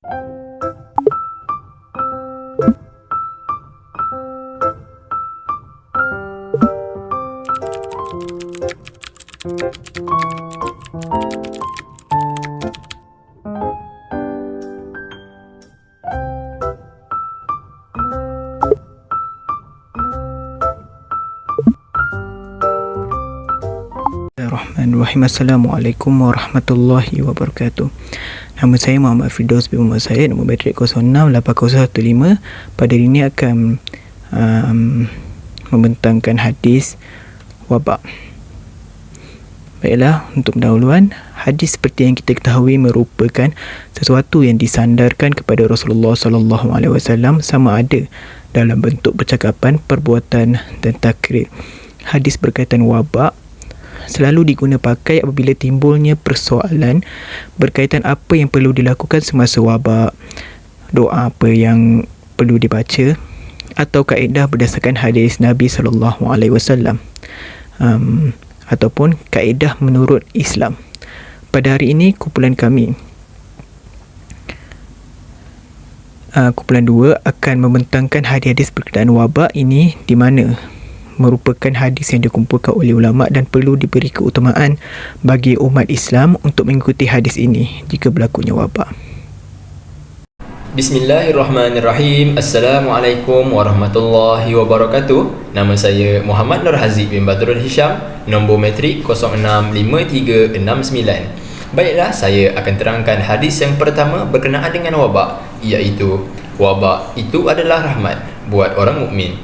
Bismillahirrahmanirrahim. Assalamualaikum warahmatullahi wabarakatuh. Nama saya Muhammad Firdaus bin Muhammad Syed, nombor bateri 068015. Pada hari ini akan membentangkan hadis wabak. Baiklah, untuk pendahuluan, hadis seperti yang kita ketahui merupakan sesuatu yang disandarkan kepada Rasulullah sallallahu alaihi wasallam, sama ada dalam bentuk percakapan, perbuatan dan takrir. Hadis berkaitan wabak selalu diguna pakai apabila timbulnya persoalan berkaitan apa yang perlu dilakukan semasa wabak, doa apa yang perlu dibaca, atau kaedah berdasarkan hadis Nabi sallallahu alaihi wasallam, ataupun kaedah menurut Islam. Pada hari ini kumpulan kami, kumpulan 2 akan membentangkan hadis-hadis berkaitan wabak ini, di mana merupakan hadis yang dikumpulkan oleh ulama dan perlu diberi keutamaan bagi umat Islam untuk mengikuti hadis ini jika berlakunya wabak. Bismillahirrahmanirrahim. Assalamualaikum warahmatullahi wabarakatuh. Nama saya Muhammad Nur Haziq bin Badrul Hisham, nombor metrik 065369. Baiklah, saya akan terangkan hadis yang pertama berkenaan dengan wabak, iaitu wabak itu adalah rahmat buat orang mukmin.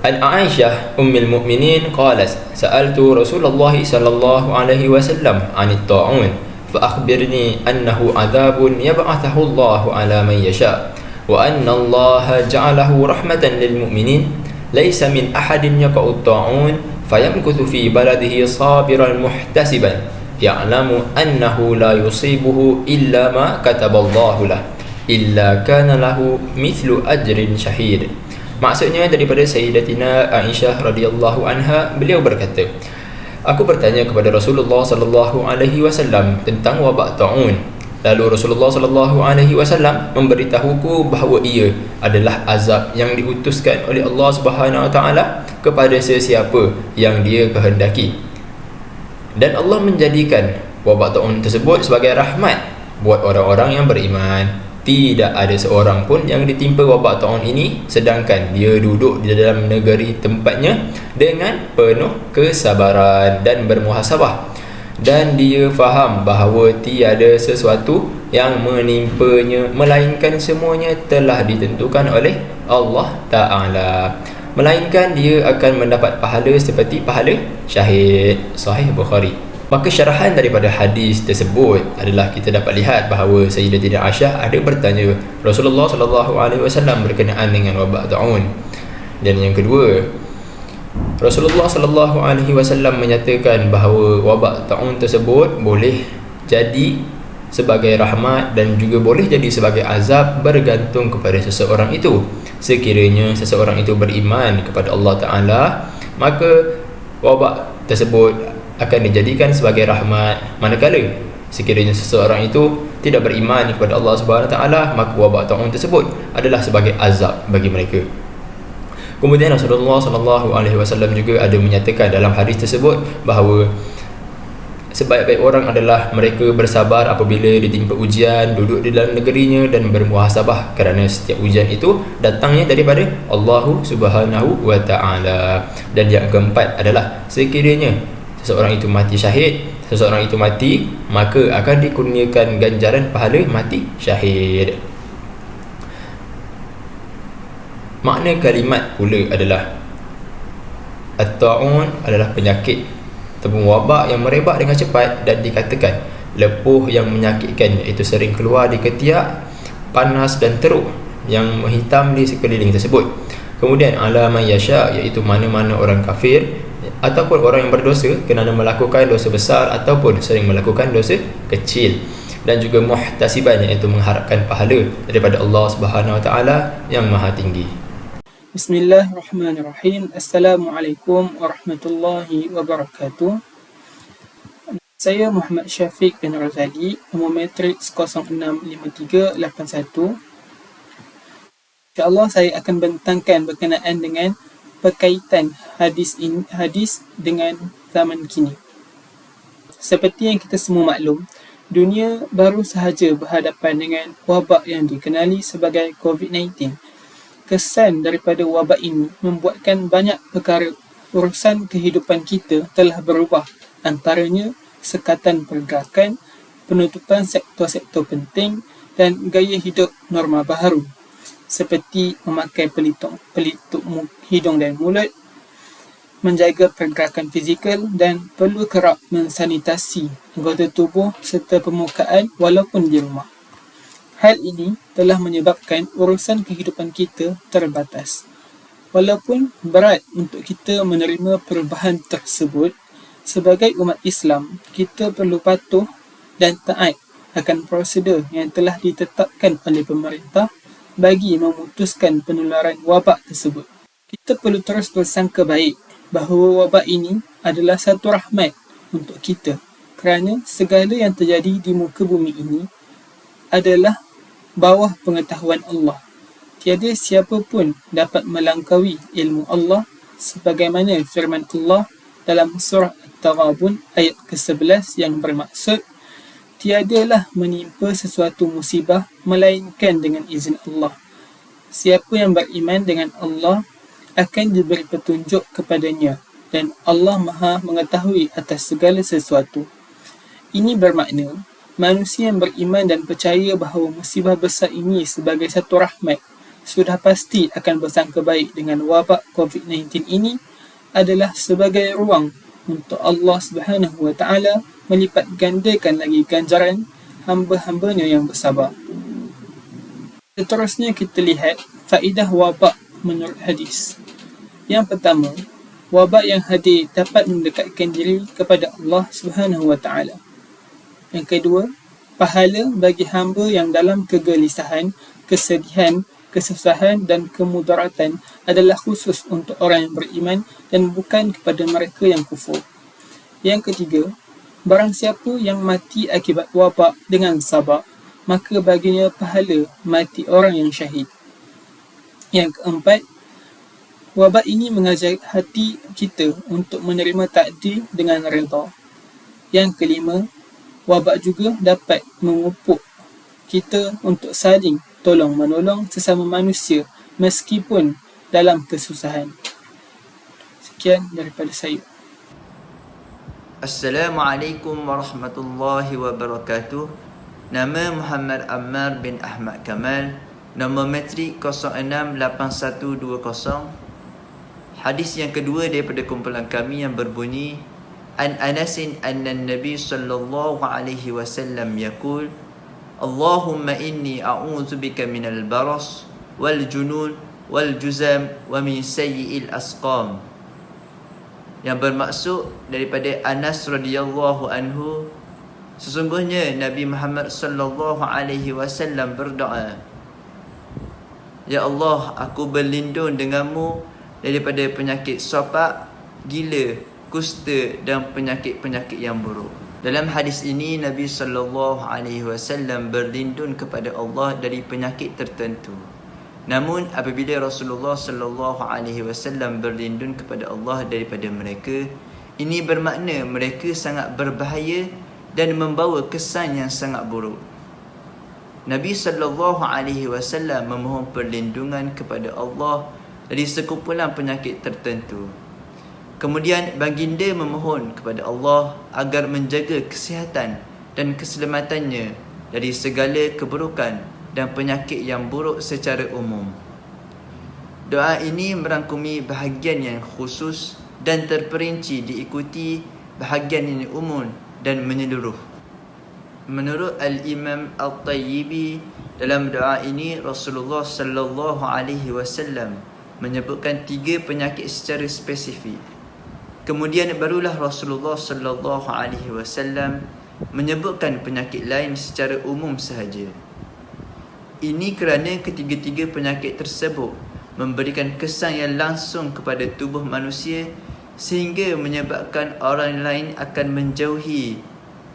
An Aisyah ummul mukminin qalat sa'altu Rasulullah sallallahu alaihi wasallam 'anit ta'un fa akhbirni annahu 'adzabun yab'athuhu Allah 'ala man yasha wa anna Allah ja'alahu rahmatan lil mu'minin laysa min ahadin yaqa'u ta'un fayamkuthu fi baladihi sabiran muhtasiban ya'lamu annahu la yusibuhu illa ma kataballahu lahu illa kana lahu mithlu ajrin syahid. Maksudnya daripada Sayyidatina Aisyah radhiyallahu anha, beliau berkata, aku bertanya kepada Rasulullah sallallahu alaihi wasallam tentang wabak taun. Lalu Rasulullah sallallahu alaihi wasallam memberitahuku bahawa ia adalah azab yang diutuskan oleh Allah Subhanahu wa taala kepada sesiapa yang dia kehendaki. Dan Allah menjadikan wabak taun tersebut sebagai rahmat buat orang-orang yang beriman. Tidak ada seorang pun yang ditimpa wabak taun ini sedangkan dia duduk di dalam negeri tempatnya dengan penuh kesabaran dan bermuhasabah, dan dia faham bahawa tiada sesuatu yang menimpanya melainkan semuanya telah ditentukan oleh Allah Ta'ala, melainkan dia akan mendapat pahala seperti pahala syahid. Sahih Bukhari. Maka syarahan daripada hadis tersebut adalah kita dapat lihat bahawa Sayyidatina Aisyah ada bertanya Rasulullah sallallahu alaihi wasallam berkenaan dengan wabak taun. Dan yang kedua, Rasulullah sallallahu alaihi wasallam menyatakan bahawa wabak taun tersebut boleh jadi sebagai rahmat dan juga boleh jadi sebagai azab, bergantung kepada seseorang itu. Sekiranya seseorang itu beriman kepada Allah Ta'ala, maka wabak tersebut akan dijadikan sebagai rahmat. Manakala sekiranya seseorang itu tidak beriman kepada Allah Subhanahu taala, maka wabak taun tersebut adalah sebagai azab bagi mereka. Kemudian Rasulullah sallallahu alaihi wasallam juga ada menyatakan dalam hadis tersebut bahawa sebaik-baik orang adalah mereka bersabar apabila ditimpa ujian, duduk di dalam negerinya dan bermuhasabah, kerana setiap ujian itu datangnya daripada Allah Subhanahu wa taala. Dan yang keempat adalah sekiranya seseorang itu mati syahid, seseorang itu mati, maka akan dikurniakan ganjaran pahala mati syahid. Makna kalimat pula adalah at-ta'un adalah penyakit ataupun wabak yang merebak dengan cepat, dan dikatakan lepuh yang menyakitkan, iaitu sering keluar di ketiak, panas dan teruk yang menghitam di sekeliling tersebut. Kemudian ala man yasha, iaitu mana-mana orang kafir ataupun orang yang berdosa kerana melakukan dosa besar ataupun sering melakukan dosa kecil. Dan juga muhtasiban, iaitu mengharapkan pahala daripada Allah Subhanahu wa taala yang Maha Tinggi. Bismillahirrahmanirrahim. Assalamualaikum warahmatullahi wabarakatuh. Saya Muhammad Syafiq bin Razali, nombor matriks 065381. InsyaAllah saya akan bentangkan berkenaan dengan perkaitan hadis dengan zaman kini. Seperti yang kita semua maklum, dunia baru sahaja berhadapan dengan wabak yang dikenali sebagai COVID-19. Kesan daripada wabak ini membuatkan banyak perkara urusan kehidupan kita telah berubah, antaranya sekatan pergerakan, penutupan sektor-sektor penting dan gaya hidup norma baharu seperti memakai pelitup hidung dan mulut, menjaga pergerakan fizikal dan perlu kerap mensanitasi anggota tubuh serta permukaan walaupun di rumah. Hal ini telah menyebabkan urusan kehidupan kita terbatas. Walaupun berat untuk kita menerima perubahan tersebut, sebagai umat Islam, kita perlu patuh dan taat akan prosedur yang telah ditetapkan oleh pemerintah bagi memutuskan penularan wabak tersebut. Kita perlu terus bersangka baik bahawa wabak ini adalah satu rahmat untuk kita kerana segala yang terjadi di muka bumi ini adalah bawah pengetahuan Allah. Tiada siapa pun dapat melangkaui ilmu Allah sebagaimana firman Allah dalam surah At-Taghabun ayat ke-11 yang bermaksud, tiadalah menimpa sesuatu musibah melainkan dengan izin Allah. Siapa yang beriman dengan Allah akan diberi petunjuk kepadanya dan Allah Maha mengetahui atas segala sesuatu. Ini bermakna manusia yang beriman dan percaya bahawa musibah besar ini sebagai satu rahmat sudah pasti akan bersangka baik dengan wabak COVID-19 ini adalah sebagai ruang untuk Allah Subhanahu Wa Taala melipat gandakan lagi ganjaran hamba-hambanya yang bersabar. Seterusnya kita lihat faedah wabak menurut hadis. Yang pertama, wabak yang hadir dapat mendekatkan diri kepada Allah Subhanahu Wa Taala. Yang kedua, pahala bagi hamba yang dalam kegelisahan, kesedihan, kesusahan dan kemudaratan adalah khusus untuk orang yang beriman dan bukan kepada mereka yang kufur. Yang ketiga, barang siapa yang mati akibat wabak dengan sabar, maka baginya pahala mati orang yang syahid. Yang keempat, wabak ini mengajar hati kita untuk menerima takdir dengan redha. Yang kelima, wabak juga dapat memupuk kita untuk saling tolong-menolong sesama manusia meskipun dalam kesusahan. Sekian daripada saya. Assalamualaikum warahmatullahi wabarakatuh. Nama Muhammad Ammar bin Ahmad Kamal, nombor matrik 068120. Hadis yang kedua daripada kumpulan kami yang berbunyi, An Anasin anna Nabi sallallahu alaihi wasallam yaqul, Allahumma inni a'udzubika minal baras wal junun wal juzam wa min sayyi'il asqam. Yang bermaksud daripada Anas radhiyallahu anhu, sesungguhnya Nabi Muhammad sallallahu alaihi wasallam berdoa, Ya Allah, aku berlindung denganmu daripada penyakit sopak, gila, kusta dan penyakit-penyakit yang buruk. Dalam hadis ini Nabi sallallahu alaihi wasallam berlindung kepada Allah dari penyakit tertentu. Namun apabila Rasulullah sallallahu alaihi wasallam berlindung kepada Allah daripada mereka, ini bermakna mereka sangat berbahaya dan membawa kesan yang sangat buruk. Nabi sallallahu alaihi wasallam memohon perlindungan kepada Allah dari sekumpulan penyakit tertentu. Kemudian baginda memohon kepada Allah agar menjaga kesihatan dan keselamatannya dari segala keburukan dan penyakit yang buruk secara umum. Doa ini merangkumi bahagian yang khusus dan terperinci diikuti bahagian yang umum dan menyeluruh. Menurut Al-Imam Al-Tayyibi, dalam doa ini Rasulullah sallallahu alaihi wasallam menyebutkan 3 penyakit secara spesifik. Kemudian barulah Rasulullah sallallahu alaihi wasallam menyebutkan penyakit lain secara umum sahaja. Ini kerana ketiga-tiga penyakit tersebut memberikan kesan yang langsung kepada tubuh manusia sehingga menyebabkan orang lain akan menjauhi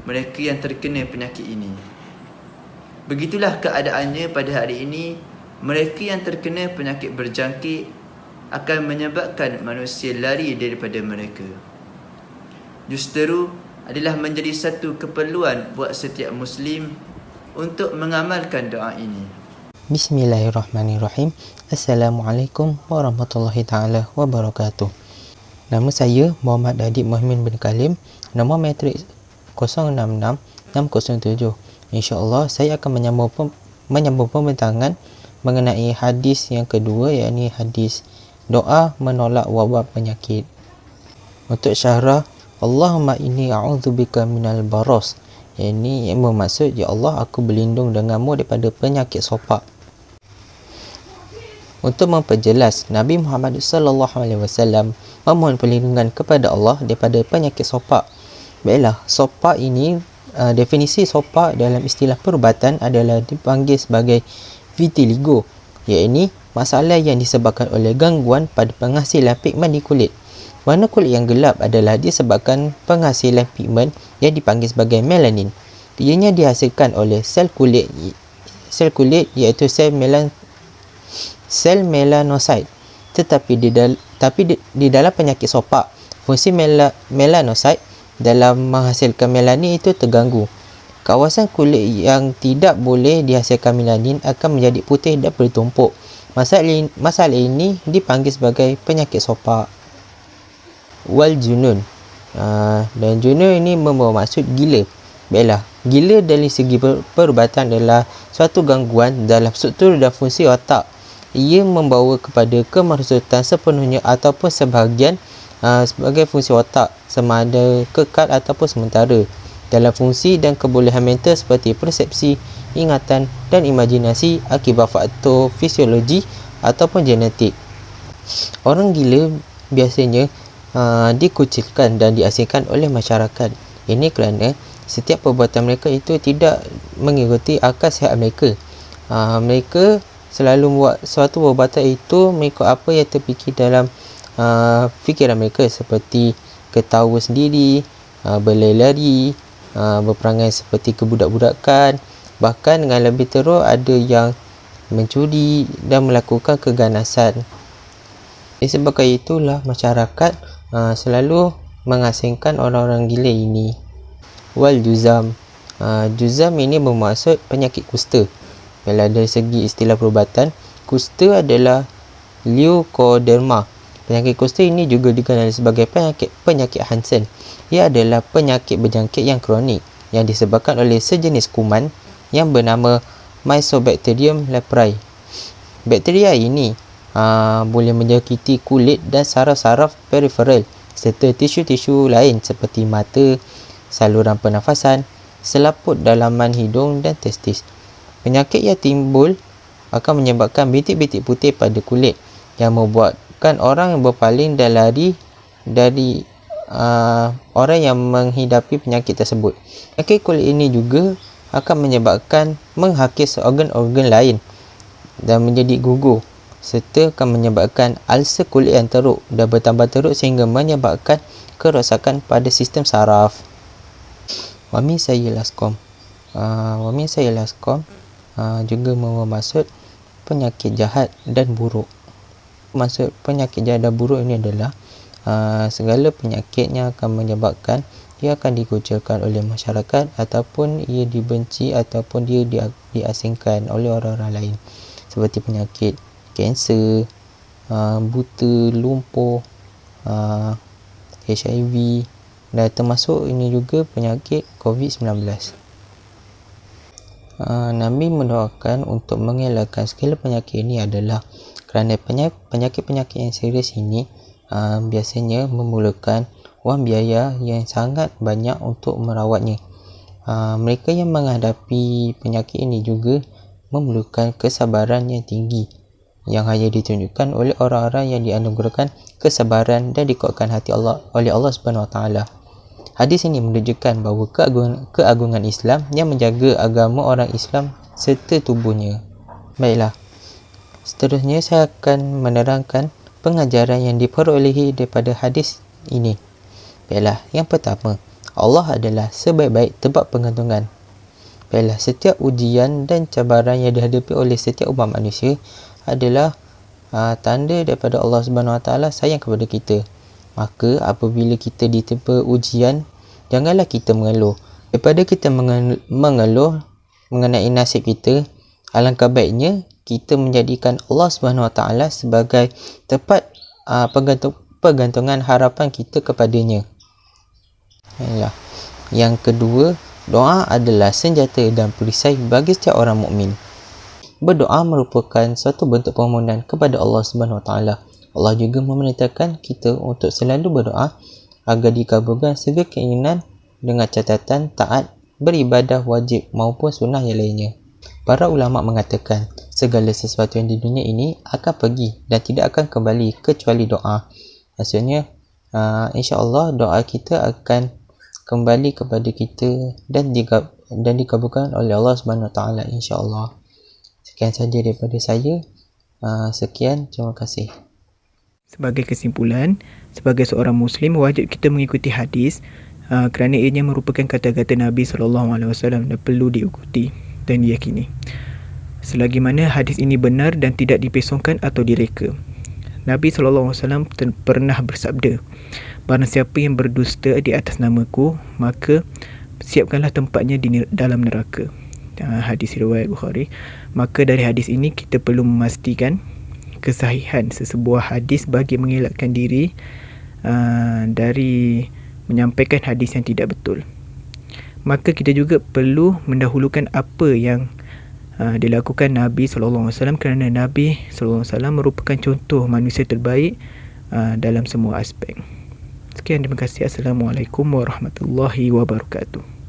mereka yang terkena penyakit ini. Begitulah keadaannya pada hari ini. Mereka yang terkena penyakit berjangkit akan menyebabkan manusia lari daripada mereka. Justeru adalah menjadi satu keperluan buat setiap Muslim untuk mengamalkan doa ini. Bismillahirrahmanirrahim. Assalamualaikum warahmatullahi taala wabarakatuh. Nama saya Muhammad Adib Muhammad bin Kalim. Nombor matrik 066607. InsyaAllah saya akan menyambung pembincangan mengenai hadis yang kedua, yakni hadis doa menolak wabak penyakit. Untuk syarah, Allahumma inni a'udzubika minal baros. Yang bermaksud, ya Allah, aku berlindung denganmu daripada penyakit sopak. Untuk memperjelas, Nabi Muhammad SAW memohon perlindungan kepada Allah daripada penyakit sopak. Baiklah, sopak ini, definisi sopak dalam istilah perubatan adalah dipanggil sebagai vitiligo, iaitu masalah yang disebabkan oleh gangguan pada penghasilan pigmen di kulit. Warna kulit yang gelap adalah disebabkan penghasilan pigmen yang dipanggil sebagai melanin. Ianya dihasilkan oleh sel kulit iaitu sel melanocyte. Tetapi di dalam penyakit sopak, fungsi melanocyte dalam menghasilkan melanin itu terganggu. Kawasan kulit yang tidak boleh dihasilkan melanin akan menjadi putih dan bertumpuk. Masalah ini dipanggil sebagai penyakit sopak. Wal junun, dan junun ini bermaksud gila. Baiklah, gila dari segi perubatan adalah suatu gangguan dalam struktur dan fungsi otak. Ia membawa kepada kemerosotan sepenuhnya ataupun sebahagian sebagai fungsi otak, sama ada kekal ataupun sementara, dalam fungsi dan kebolehan mental seperti persepsi, ingatan dan imajinasi akibat faktor fisiologi ataupun genetik. Orang gila biasanya dikucilkan dan diasingkan oleh masyarakat. Ini kerana setiap perbuatan mereka itu tidak mengikuti akal sihat mereka. Mereka selalu buat suatu perbuatan itu mengikut apa yang terfikir dalam fikiran mereka, seperti ketawa sendiri, berlari-lari, berperangai seperti kebudak-budakan. Bahkan dengan lebih teruk, ada yang mencuri dan melakukan keganasan. Disebabkan itulah masyarakat selalu mengasingkan orang-orang gila ini. Wal juzam, juzam ini bermaksud penyakit kusta. Bila dari segi istilah perubatan, kusta adalah leukoderma. Penyakit kusta ini juga dikenali sebagai penyakit Hansen. Ia adalah penyakit berjangkit yang kronik yang disebabkan oleh sejenis kuman yang bernama Mycobacterium leprae. Bakteria ini boleh menjangkiti kulit dan saraf-saraf periferal serta tisu-tisu lain seperti mata, saluran pernafasan, selaput dalaman hidung dan testis. Penyakit yang timbul akan menyebabkan bintik-bintik putih pada kulit yang membuatkan orang yang berpaling dan lari dari orang yang menghidapi penyakit tersebut. Penyakit kulit ini juga akan menyebabkan menghakis organ-organ lain dan menjadi gugur, serta akan menyebabkan ulcer kulit yang teruk dan bertambah teruk sehingga menyebabkan kerosakan pada sistem saraf. Wami saya laskom. Juga bermaksud penyakit jahat dan buruk. Maksud penyakit jahat dan buruk ini adalah segala penyakitnya akan menyebabkan dia akan dikucilkan oleh masyarakat, ataupun ia dibenci ataupun dia diasingkan oleh orang-orang lain, seperti penyakit kanser, buta, lumpuh, HIV, dan termasuk ini juga penyakit COVID-19. Nabi mendoakan untuk mengelakkan segala penyakit ini adalah kerana penyakit-penyakit yang serius ini biasanya memerlukan wang biaya yang sangat banyak untuk merawatnya. Mereka yang menghadapi penyakit ini juga memerlukan kesabaran yang tinggi, yang hanya ditunjukkan oleh orang-orang yang dianugerahkan kesabaran dan dikuatkan hati oleh Allah Subhanahu Wa Taala. Hadis ini menunjukkan bahawa keagungan Islam yang menjaga agama orang Islam serta tubuhnya. Baiklah, seterusnya saya akan menerangkan pengajaran yang diperolehi daripada hadis ini. Baiklah, yang pertama, Allah adalah sebaik-baik tempat pergantungan. Baiklah, setiap ujian dan cabaran yang dihadapi oleh setiap umat manusia adalah tanda daripada Allah Subhanahu Wa Taala sayang kepada kita. Maka apabila kita ditimpa ujian, janganlah kita mengeluh. Daripada kita mengeluh mengenai nasib kita, alangkah baiknya kita menjadikan Allah Subhanahu Wa Taala sebagai tempat pergantungan harapan kita kepadanya. Yang kedua, doa adalah senjata dan perisai bagi setiap orang mukmin. Berdoa merupakan satu bentuk permohonan kepada Allah Subhanahu Wa Taala. Allah juga memerintahkan kita untuk selalu berdoa agar dikabulkan segala keinginan dengan catatan taat beribadah wajib maupun sunnah yang lainnya. Para ulama mengatakan segala sesuatu yang di dunia ini akan pergi dan tidak akan kembali kecuali doa. Maksudnya insya-Allah doa kita akan kembali kepada kita dan dikabulkan oleh Allah Subhanahu Wa Taala, insya-Allah. Sekian saja daripada saya. Sekian, terima kasih. Sebagai kesimpulan, sebagai seorang Muslim, wajib kita mengikuti hadis kerana ianya merupakan kata-kata Nabi SAW dan perlu diikuti dan diyakini. Selagi mana hadis ini benar dan tidak dipesongkan atau direka. Nabi SAW pernah bersabda, barang siapa yang berdusta di atas namaku, maka siapkanlah tempatnya di dalam neraka. Hadis riwayat Bukhari. Maka dari hadis ini kita perlu memastikan kesahihan sesebuah hadis bagi mengelakkan diri dari menyampaikan hadis yang tidak betul. Maka kita juga perlu mendahulukan apa yang dilakukan Nabi SAW kerana Nabi SAW merupakan contoh manusia terbaik dalam semua aspek. Sekian, terima kasih. Assalamualaikum warahmatullahi wabarakatuh.